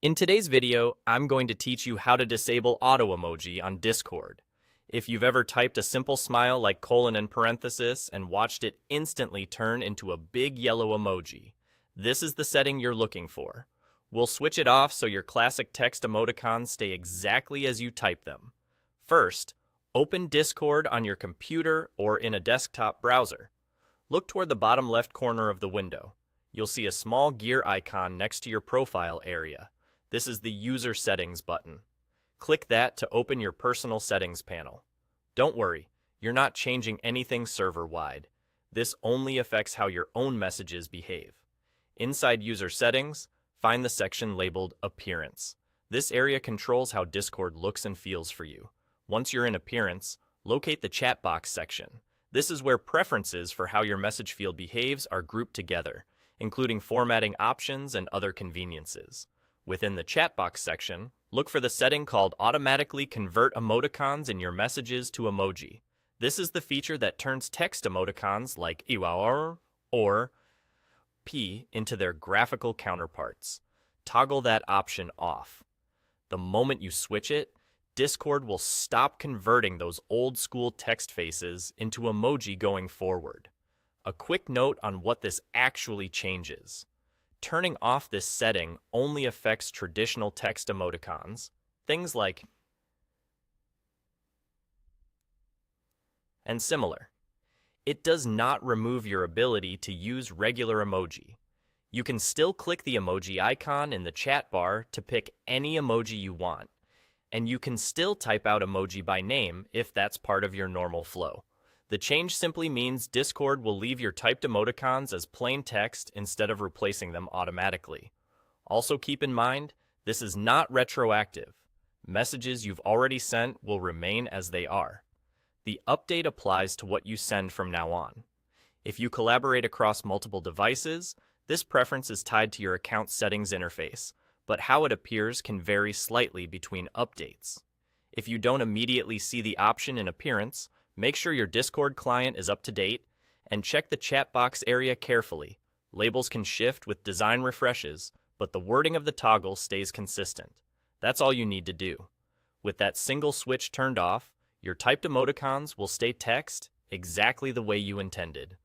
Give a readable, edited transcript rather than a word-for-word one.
In today's video, I'm going to teach you how to disable auto emoji on Discord. If you've ever typed a simple smile like colon and parenthesis and watched it instantly turn into a big yellow emoji, this is the setting you're looking for. We'll switch it off so your classic text emoticons stay exactly as you type them. First, open Discord on your computer or in a desktop browser. Look toward the bottom left corner of the window. You'll see a small gear icon next to your profile area. This is the User Settings button. Click that to open your personal settings panel. Don't worry, you're not changing anything server-wide. This only affects how your own messages behave. Inside User Settings, find the section labeled Appearance. This area controls how Discord looks and feels for you. Once you're in Appearance, locate the chat box section. This is where preferences for how your message field behaves are grouped together, including formatting options and other conveniences. Within the chat box section, look for the setting called Automatically Convert Emoticons in your messages to emoji. This is the feature that turns text emoticons like iwar or p into their graphical counterparts. Toggle that option off. The moment you switch it, Discord will stop converting those old school text faces into emoji going forward. A quick note on what this actually changes. Turning off this setting only affects traditional text emoticons, things like and similar. It does not remove your ability to use regular emoji. You can still click the emoji icon in the chat bar to pick any emoji you want, and you can still type out emoji by name if that's part of your normal flow. The change simply means Discord will leave your typed emoticons as plain text instead of replacing them automatically. Also keep in mind, this is not retroactive. Messages you've already sent will remain as they are. The update applies to what you send from now on. If you collaborate across multiple devices, this preference is tied to your account settings interface, but how it appears can vary slightly between updates. If you don't immediately see the option in Appearance, make sure your Discord client is up to date, and check the chat box area carefully. Labels can shift with design refreshes, but the wording of the toggle stays consistent. That's all you need to do. With that single switch turned off, your typed emoticons will stay text exactly the way you intended.